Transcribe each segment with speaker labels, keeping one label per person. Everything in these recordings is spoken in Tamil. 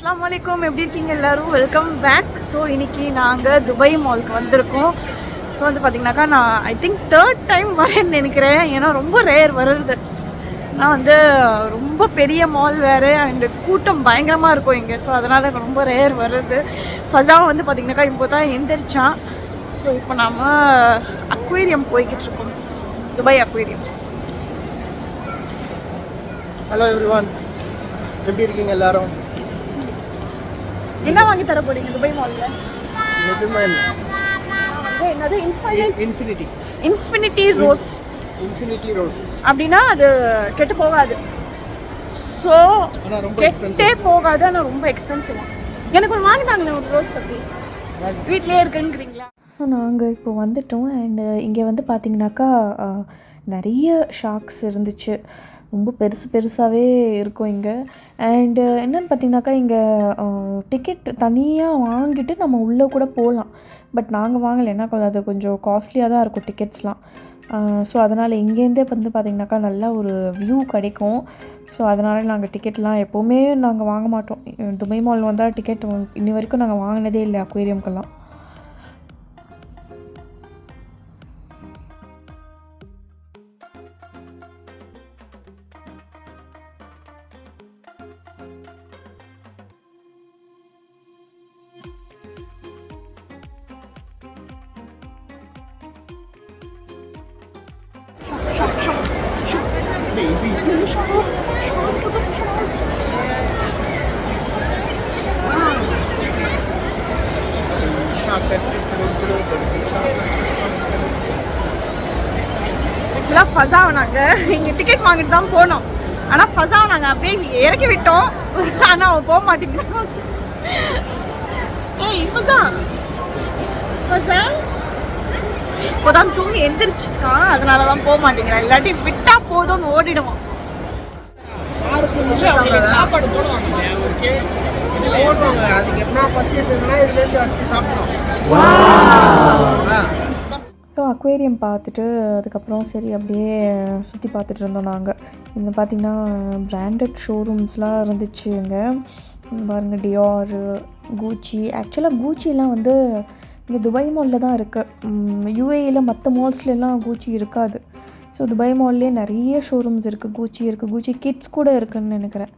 Speaker 1: அஸ்ஸலாமு அலைக்கும், எப்படி இருக்கீங்க எல்லாரும்? Welcome back. ஸோ இன்றைக்கி நாங்கள் துபாய் மாலுக்கு வந்திருக்கோம். ஸோ வந்து பார்த்திங்கனாக்கா நான் ஐ திங்க் 3rd டைம் வரேன்னு நினைக்கிறேன். ஏன்னா ரொம்ப ரேர் வருது. நான் வந்து ரொம்ப பெரிய மால் வேறு அண்டு கூட்டம் பயங்கரமாக இருக்கும் இங்கே. ஸோ அதனால் ரொம்ப ரேர் வருது. ஃபஸாவும் வந்து பார்த்திங்கனாக்கா இப்போ தான் எந்திரிச்சான். ஸோ இப்போ நாம் அக்வேரியம் போய்கிட்ருக்கோம், துபாய் அக்வேரியம்.
Speaker 2: ஹலோ எவ்ரிவான், எப்படி இருக்கீங்க எல்லாரும்?
Speaker 1: என்ன வாங்கி தர போறீங்க துபாய் மால்ல?
Speaker 2: எதுவுமே இல்லை.
Speaker 1: என்னது? இன்ஃபினிட்டி ரோசஸ் அப்படின்னா அது கெட்டு போகாது. ஸோ கெட்டே போகாது, ஆனால் ரொம்ப எக்ஸ்பென்சிவா. எனக்கு ஒன்று வாங்கி தாங்களே ஒரு ரோஸ். அப்படி வீட்லேயே இருக்குங்கிறீங்களா?
Speaker 3: நாங்கள் இப்போ வந்துட்டோம். அண்டு இங்கே வந்து பார்த்திங்கனாக்கா நிறைய ஷார்க்ஸ் இருந்துச்சு. ரொம்ப பெருசாகவே இருக்கும் இங்கே. அண்டு என்னென்னு பார்த்திங்கனாக்கா இங்கே டிக்கெட் தனியாக வாங்கிட்டு நம்ம உள்ளே கூட போகலாம். பட் நாங்கள் வாங்கலை, ஏன்னா அது கொஞ்சம் காஸ்ட்லியாக தான் இருக்கும் டிக்கெட்ஸ்லாம். ஸோ அதனால் இங்கேருந்தே வந்து பார்த்திங்கனாக்கா நல்லா ஒரு வியூ கிடைக்கும். ஸோ அதனால் நாங்கள் டிக்கெட்லாம் எப்போவுமே நாங்கள் வாங்க மாட்டோம். துபாய் மால் வந்தால் டிக்கெட் இன்னி வரைக்கும் நாங்கள் வாங்கினதே இல்லை அக்வேரியம்க்கெல்லாம்.
Speaker 1: ஆக்சுவலாக ஃபஸாவை நாங்கள் இங்கே டிக்கெட் வாங்கிட்டு தான் போனோம். ஆனால் ஃபஸாவை நாங்கள் அப்படியே இறக்கி விட்டோம். ஆனால் அவன் போக மாட்டேங்கிறான். ஏய் ஃபஸா இப்போதான் தூங்கி எந்திரிச்சிருக்கான், அதனால தான் போக மாட்டேங்கிறான். இல்லாட்டி விட்டா போதும்னு ஓடிடுவான்.
Speaker 2: சாப்பாடு போடுவாங்க, அதுக்கு என்ன பசி இருந்ததுன்னா இதுலேருந்து அடிச்சு சாப்பிடுவோம்.
Speaker 3: ஸோ அக்வேரியம் பார்த்துட்டு அதுக்கப்புறம் சரி அப்படியே சுற்றி பார்த்துட்டு இருந்தோம் நாங்கள். இந்த பார்த்திங்கன்னா பிராண்டட் ஷோரூம்ஸ்லாம் இருந்துச்சு இங்கே. பாருங்கள், டியாரு, கூச்சி. ஆக்சுவலாக கூச்சிலாம் வந்து இங்கே துபாய் மாலில் தான் இருக்குது. யூஏயில் மற்ற மால்ஸ்லாம் கூச்சி இருக்காது. ஸோ துபாய் மால்லேயே நிறைய ஷோரூம்ஸ் இருக்குது. கூச்சி இருக்குது, கூச்சி கிட்ஸ் கூட இருக்குதுன்னு நினைக்கிறேன்.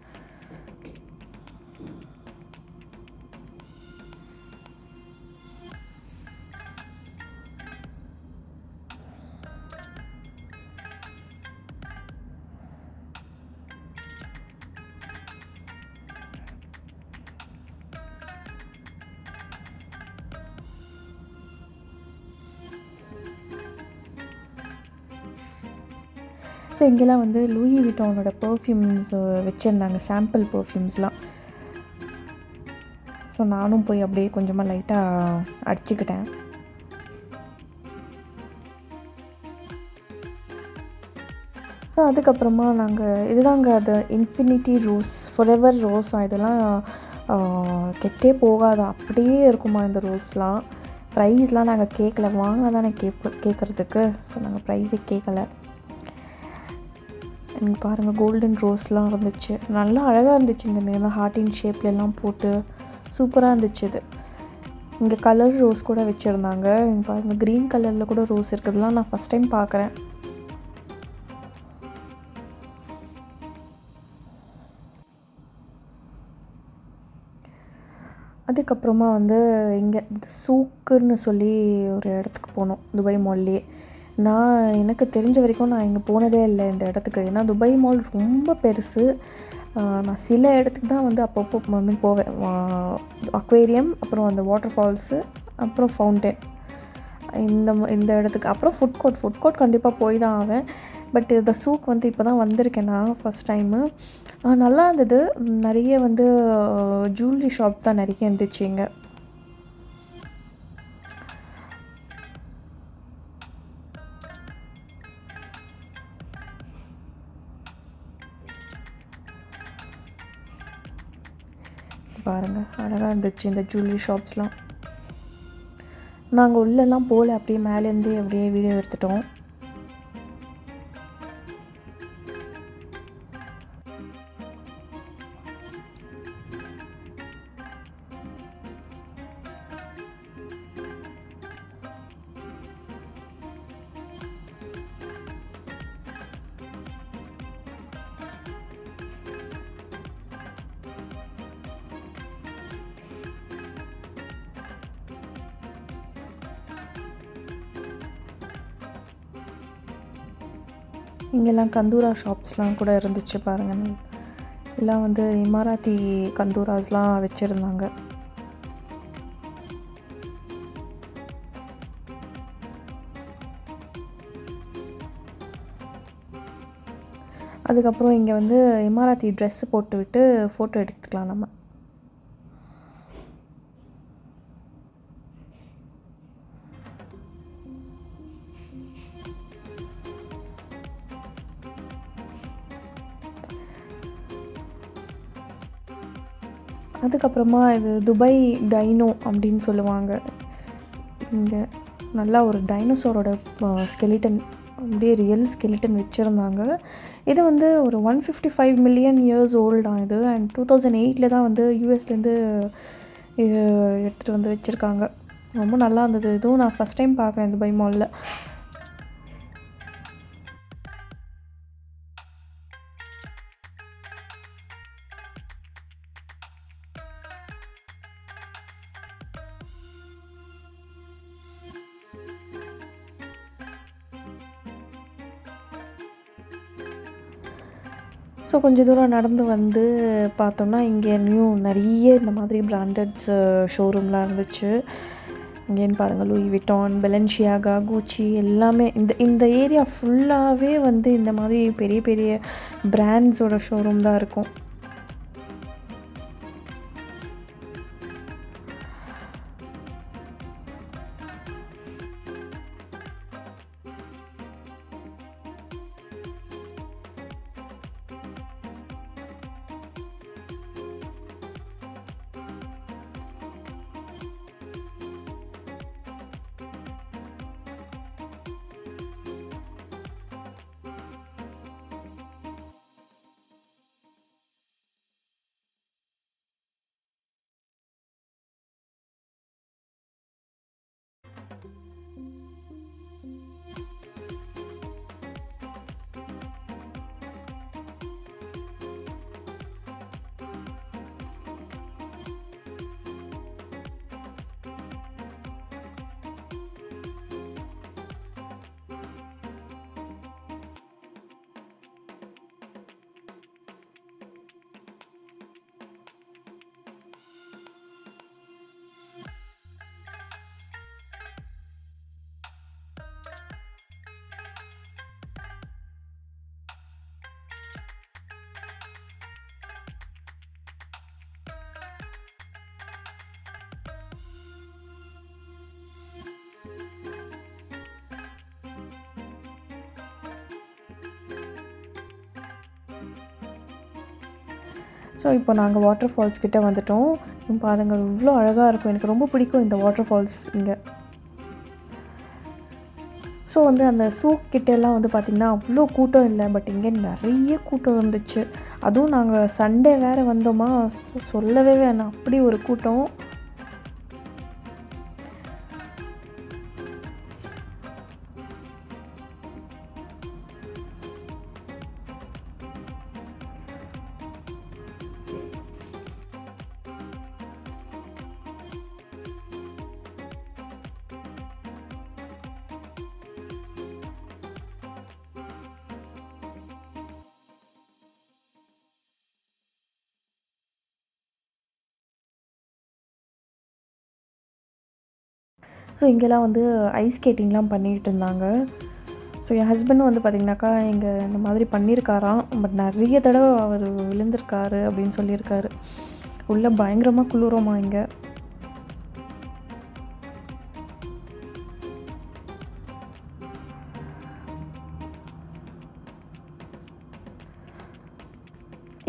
Speaker 3: ஸோ இங்கெல்லாம் வந்து லூயி விட்டானோட பர்ஃப்யூம்ஸ் வச்சுருந்தாங்க, சாம்பிள் பர்ஃப்யூம்ஸ்லாம். ஸோ நானும் போய் அப்படியே கொஞ்சமாக லைட்டாக அடிச்சுக்கிட்டேன். ஸோ அதுக்கப்புறமா நாங்கள் இதுதாங்க அது இன்ஃபினிட்டி ரோஸ், ஃபாரெவர் ரோஸ். இதெல்லாம் கெட்டே போகாதா, அப்படியே இருக்குமா இந்த ரோஸ்லாம். ப்ரைஸ்லாம் நாங்கள் கேட்கல, வாங்கினா தானே கேட்குறதுக்கு. ஸோ நாங்கள் ப்ரைஸே கேட்கலை. எனக்கு பாருங்கள், கோல்டன் ரோஸ்லாம் இருந்துச்சு, நல்லா அழகாக இருந்துச்சு. இங்கே ஹார்ட்டின் ஷேப்லெலாம் போட்டு சூப்பராக இருந்துச்சு. இது இங்கே கலர் ரோஸ் கூட வச்சுருந்தாங்க. இங்கே பாருங்கள், க்ரீன் கலரில் கூட ரோஸ் இருக்குதுலாம் நான் ஃபஸ்ட் டைம் பார்க்குறேன். அதுக்கப்புறமா வந்து இங்கே சூக்குன்னு சொல்லி ஒரு இடத்துக்கு போனோம் துபாய் மால்லையே. எனக்கு தெரிஞ்ச வரைக்கும் நான் இங்கே போனதே இல்லை இந்த இடத்துக்கு. ஏன்னா துபாய் மால் ரொம்ப பெருசு. நான் சில இடத்துக்கு தான் வந்து அப்பப்போ வந்து போவேன். அக்வேரியம், அப்புறம் அந்த வாட்டர் ஃபால்ஸு, அப்புறம் ஃபவுண்டன், இந்த இடத்துக்கு. அப்புறம் ஃபுட் கோர்ட் கண்டிப்பாக போய் தான் ஆவேன். பட் இந்த சூக் வந்து இப்போ தான் வந்திருக்கேன் நான் ஃபஸ்ட் டைமு. நல்லா இருந்தது. நிறைய வந்து ஜுவல்லரி ஷாப்ஸ் தான் நிறைய இருந்துச்சு இங்கே. பாருங்கள், அழகாக இருந்துச்சு இந்த ஜுவல்லரி ஷாப்ஸ்லாம். நாங்கள் உள்ளெல்லாம் போகல, அப்படியே மேலேருந்து அப்படியே வீடியோ எடுத்துட்டோம். இங்கெல்லாம் கந்தூரா ஷாப்ஸ்லாம் கூட இருந்துச்சு பாருங்கள். எல்லாம் வந்து இமாராத்தி கந்தூராஸ்லாம் வச்சுருந்தாங்க. அதுக்கப்புறம் இங்கே வந்து இமாராத்தி ட்ரெஸ்ஸு போட்டு விட்டு ஃபோட்டோ எடுத்துக்கலாம் நம்ம. அதுக்கப்புறமா இது துபாய் டைனோ அப்படின்னு சொல்லுவாங்க. இங்கே நல்லா ஒரு டைனோசரோட ஸ்கெலிட்டன், அப்படியே ரியல் ஸ்கெலிட்டன் வச்சுருந்தாங்க. இது வந்து ஒரு 155 மில்லியன் இயர்ஸ் ஓல்டாக இது. அண்ட் 2008 தான் வந்து யூஎஸ்லேருந்து இது எடுத்துகிட்டு வந்து வச்சுருக்காங்க. ரொம்ப நல்லா இருந்தது. இதுவும் நான் ஃபஸ்ட் டைம் பார்க்குறேன் துபாய் மாலில். ஸோ கொஞ்சம் தூரம் நடந்து வந்து பார்த்தோம்னா இங்கே நிறைய இந்த மாதிரி பிராண்டட்ஸ் ஷோரூம்லாம் இருந்துச்சு. இங்கேன்னு பாருங்கள், லூயி விட்டான், பெலன்ஷியாகா, கூச்சி எல்லாமே இந்த ஏரியா ஃபுல்லாகவே வந்து இந்த மாதிரி பெரிய பெரிய பிராண்ட்ஸோட ஷோரூம் தான் இருக்கும். ஸோ இப்போ நாங்கள் வாட்டர் ஃபால்ஸ் கிட்டே வந்துட்டோம். பாருங்கள், இவ்வளோ அழகாக இருக்கும். எனக்கு ரொம்ப பிடிக்கும் இந்த வாட்டர் ஃபால்ஸ் இங்கே. ஸோ வந்து அந்த சூக் கிட்டெல்லாம் வந்து பார்த்திங்கன்னா அவ்வளோ கூட்டம் இல்லை, பட் இங்கே நிறைய கூட்டம் இருந்துச்சு. அதுவும் நாங்கள் சண்டே வேறு வந்தோமா, சொல்லவே வேணாம், அப்படி ஒரு கூட்டம். ஸோ இங்கெல்லாம் வந்து ஐஸ் ஸ்கேட்டிங்லாம் பண்ணிகிட்டு இருந்தாங்க. ஸோ என் ஹஸ்பண்டும் வந்து பார்த்திங்கனாக்கா இங்கே இந்த மாதிரி பண்ணியிருக்காராம், பட் நிறைய தடவை அவர் விழுந்திருக்காரு அப்படின்னு சொல்லியிருக்காரு. உள்ளே பயங்கரமாக குளிரோமா இங்கே.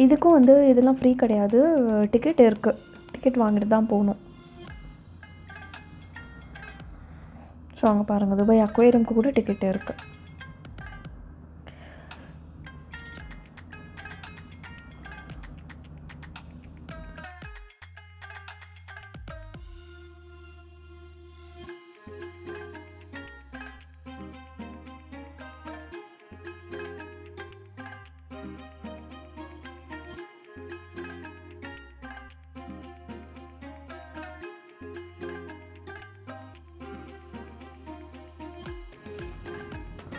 Speaker 3: இதுக்கும் வந்து இதெல்லாம் ஃப்ரீ கிடையாது, டிக்கெட் இருக்குது. டிக்கெட் வாங்கிட்டு தான் போகணும். ஸோ அங்கே பாருங்கள், துபாய் அக்வேரியம்க்கு கூட டிக்கெட் இருக்குது.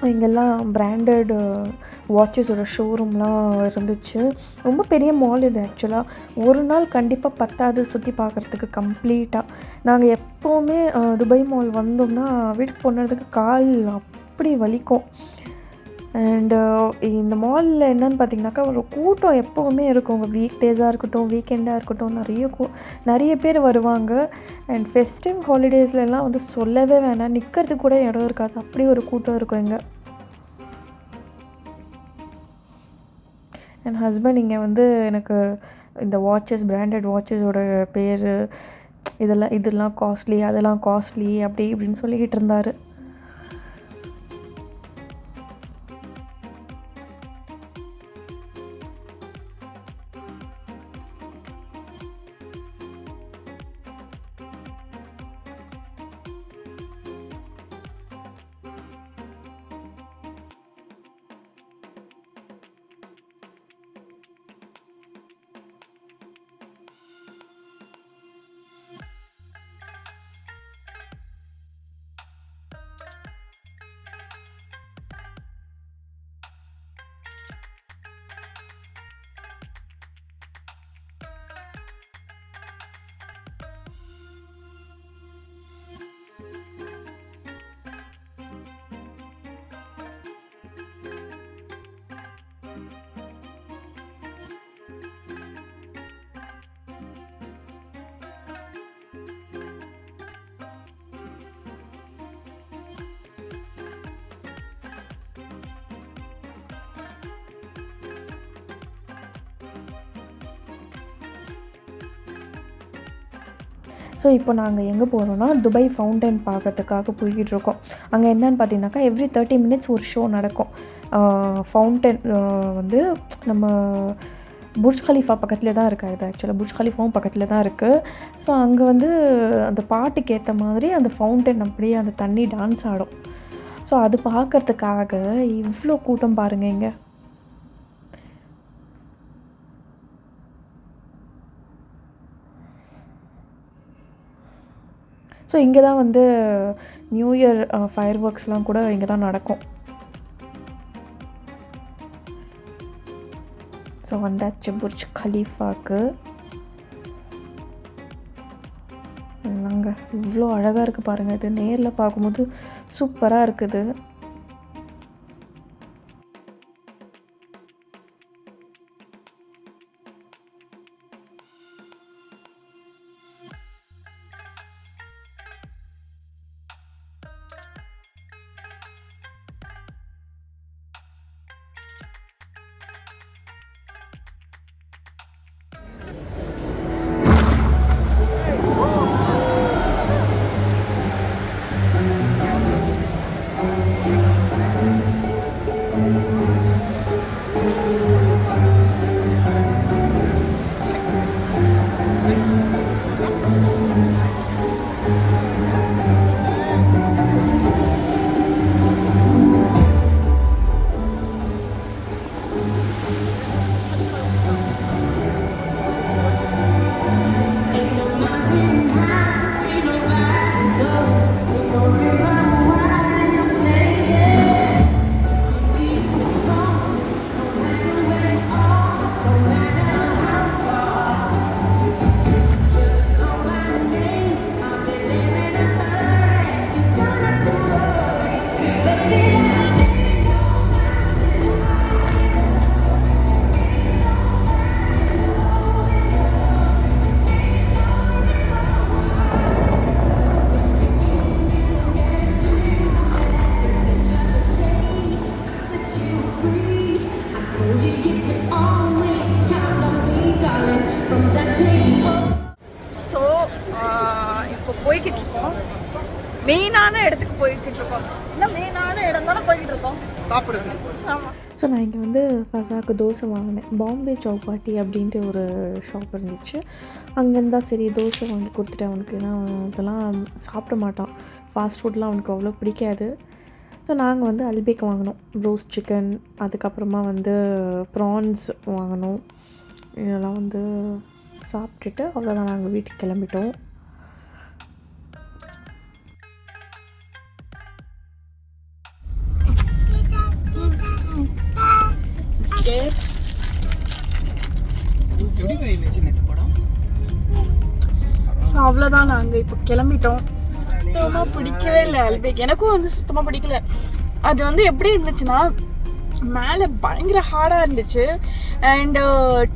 Speaker 3: இங்கெல்லாம் பிராண்டட் வாட்சஸோட ஷோரூம்லாம் இருந்துச்சு. ரொம்ப பெரிய மால் இது ஆக்சுவலாக. ஒரு நாள் கண்டிப்பாக பத்தாது சுற்றி பார்க்குறதுக்கு கம்ப்ளீட்டாக. நாங்கள் எப்போவுமே துபாய் மால் வந்தோம்னா வீட்டுக்கு போனதுக்கு கால் அப்படி வலிக்கும். அண்டு இந்த மாலில் என்னென்னு பார்த்திங்கனாக்கா ஒரு கூட்டம் எப்போவுமே இருக்கும். வீக் டேஸாக இருக்கட்டும், வீக்கெண்டாக இருக்கட்டும், நிறைய பேர் வருவாங்க. அண்ட் ஃபெஸ்டிவ் ஹாலிடேஸ்லலாம் வந்து சொல்லவே வேணாம், நிற்கிறதுக்கு கூட இடம் இருக்காது, அப்படி ஒரு கூட்டம் இருக்கும் இங்கே. என் ஹஸ்பண்ட் இங்கே வந்து எனக்கு இந்த வாட்சஸ், பிராண்டட் வாட்சஸோட பேர் இதெல்லாம் காஸ்ட்லி, அதெல்லாம் காஸ்ட்லி அப்படி இப்படின்னு சொல்லிக்கிட்டு இருந்தார். ஸோ இப்போ நாங்கள் எங்கே போகிறோன்னா துபாய் ஃபவுண்டன் பார்க்கறதுக்காக போய்கிட்டுருக்கோம். அங்கே என்னன்னு பார்த்தீங்கன்னாக்கா எவ்ரி 30 minutes ஒரு ஷோ நடக்கும். ஃபவுண்டன் வந்து நம்ம புர்ஜ் கலீஃபா பக்கத்தில் தான் இருக்குது. இது ஆக்சுவலாக புர்ஜ் கலீஃபாவும் பக்கத்தில் தான் இருக்குது. ஸோ அங்கே வந்து அந்த பாட்டுக்கு ஏற்ற மாதிரி அந்த ஃபவுண்டன் அப்படியே அந்த தண்ணி டான்ஸ் ஆடும். ஸோ அது பார்க்குறதுக்காக இவ்வளோ கூட்டம் பாருங்கள் இங்கே. ஸோ இங்கே தான் வந்து நியூ இயர் ஃபயர் ஒர்க்ஸ்லாம் கூட இங்கே தான் நடக்கும். ஸோ வந்தாச்சு புர்ஜ் கலீஃபாவுக்கு. நாங்கள் இவ்வளோ அழகாக இருக்குது பாருங்கள். இது நேரில் பார்க்கும்போது சூப்பராக இருக்குது. ஸோ இப்போ போய்கிட்டுருக்கோம், மெயினான இடத்துக்கு போய்கிட்டுருக்கோம். இல்லை மெயினான இடம் தானே போய்கிட்டுருக்கோம் சாப்பிட்றது. ஆமாம். ஸோ நான் இங்கே வந்து ஃபசாக்கு தோசை வாங்கினேன். பாம்பே சௌபாட்டி அப்படின்ட்டு ஒரு ஷாப் இருந்துச்சு. அங்கேருந்தா சரி தோசை வாங்கி கொடுத்துட்டேன் அவனுக்கு. ஏன்னா அதெல்லாம் சாப்பிட மாட்டான், ஃபாஸ்ட் ஃபுட்லாம் அவனுக்கு அவ்வளோ பிடிக்காது. ஸோ நாங்கள் வந்து அல்பேக் வாங்கினோம், ரோஸ்ட் சிக்கன், அதுக்கப்புறமா வந்து ப்ரான்ஸ் வாங்கினோம். இதெல்லாம் வந்து சாப்பிட்டுட்டு அவ்வளோதான் நாங்கள் வீட்டுக்கு கிளம்பிட்டோம்.
Speaker 1: டிக்கெட். ஸோ அவ்வளோதான், நாங்கள் இப்போ கிளம்பிட்டோம். சுத்தமாக பிடிக்கவே இல்லை அல்பேக். எனக்கும் வந்து சுத்தமாக பிடிக்கல. அது வந்து எப்படி இருந்துச்சுன்னா மேலே பயங்கர ஹார்டாக இருந்துச்சு. அண்டு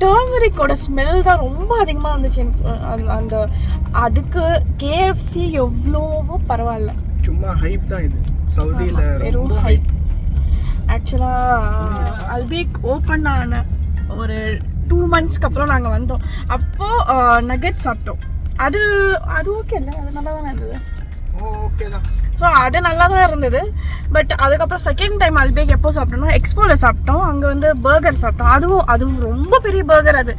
Speaker 1: டர்மரிக்கோட ஸ்மெல் தான் ரொம்ப அதிகமாக இருந்துச்சு எனக்கு. அந்த அதுக்கு கேஎஃப்சி எவ்வளவோ பரவாயில்ல.
Speaker 2: சும்மா ஹைப் தான் இது சவுதியில்,
Speaker 1: வெறும் ஹைப். ஆக்சுவலாக அல்பேக் ஓப்பன் ஆன ஒரு 2 months அப்புறம் நாங்கள் வந்தோம். அப்போது நகெட் சாப்பிட்டோம். அது ஓகே இல்லை, அது நல்லா தானே இருந்தது.
Speaker 2: ஓகே தான்.
Speaker 1: ஸோ அது நல்லா தான் இருந்தது. பட் அதுக்கப்புறம் செகண்ட் டைம் அல்பேக் எப்போ சாப்பிட்டோம்னா எக்ஸ்போவில் சாப்பிட்டோம். அங்கே வந்து பர்கர் சாப்பிட்டோம். அதுவும் ரொம்ப பெரிய பர்கர். அது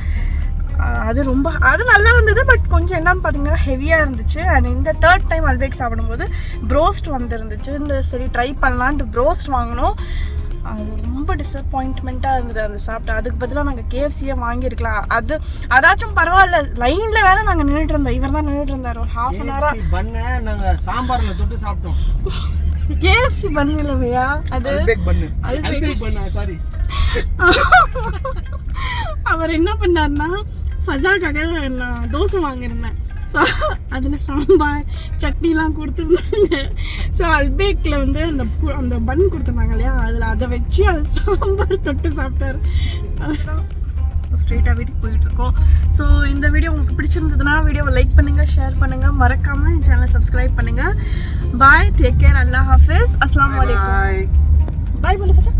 Speaker 1: நல்லா இருந்தது. பட் கொஞ்சம் என்னன்னு பார்த்தீங்கன்னா ஹெவியாக இருந்துச்சு. அண்ட் இந்த தேர்ட் டைம் அல்பேக் சாப்பிடும்போது ப்ரோஸ்ட் வந்துருந்துச்சு. இந்த சரி ட்ரை பண்ணலான்ட்டு ப்ரோஸ்ட் வாங்கினோம். அது ரொம்ப டிசப்பாயின்ட்மெண்ட்டாக இருந்தது அந்த சாப்பிட்டு. அதுக்கு பதிலாக நாங்கள் கேஎஃப்சியே வாங்கியிருக்கலாம். அதாச்சும் பரவாயில்ல. லைனில் வேறு நாங்கள் நின்றுட்டு இருந்தோம். இவர் தான் நின்றுட்டு இருந்தார் ஒரு ½ an hour.
Speaker 2: பண்ண நாங்கள் சாம்பாரில் தொட்டு சாப்பிட்டோம்.
Speaker 1: கேஎஃப்சி பண்ணு இல்லையா? அது
Speaker 2: அல்பேக் பண்ணு சாரி.
Speaker 1: அவர் என்ன பண்ணார்னா ஃபசாக்காக நான் தோசை வாங்கியிருந்தேன். ஸோ அதில் சாம்பார் சட்னிலாம் கொடுத்துருந்தாங்க. ஸோ அல்பேக்கில் வந்து அந்த பன் கொடுத்துருந்தாங்க இல்லையா, அதை வச்சு அது சாம்பார் தொட்டு சாப்பிட்டாரு. அதுதான் ஸ்ட்ரெயிட்டாக வீட்டுக்கு போயிட்டுருக்கோம். ஸோ இந்த வீடியோ உங்களுக்கு பிடிச்சிருந்ததுன்னா வீடியோவை லைக் பண்ணுங்கள், ஷேர் பண்ணுங்கள், மறக்காமல் என் சேனலை சப்ஸ்கிரைப் பண்ணுங்கள். பாய், டேக் கேர், அல்லாஹ் ஹாஃபிஸ், அஸ்ஸலாமு அலைக்கும். பாய் போல ஃபசா.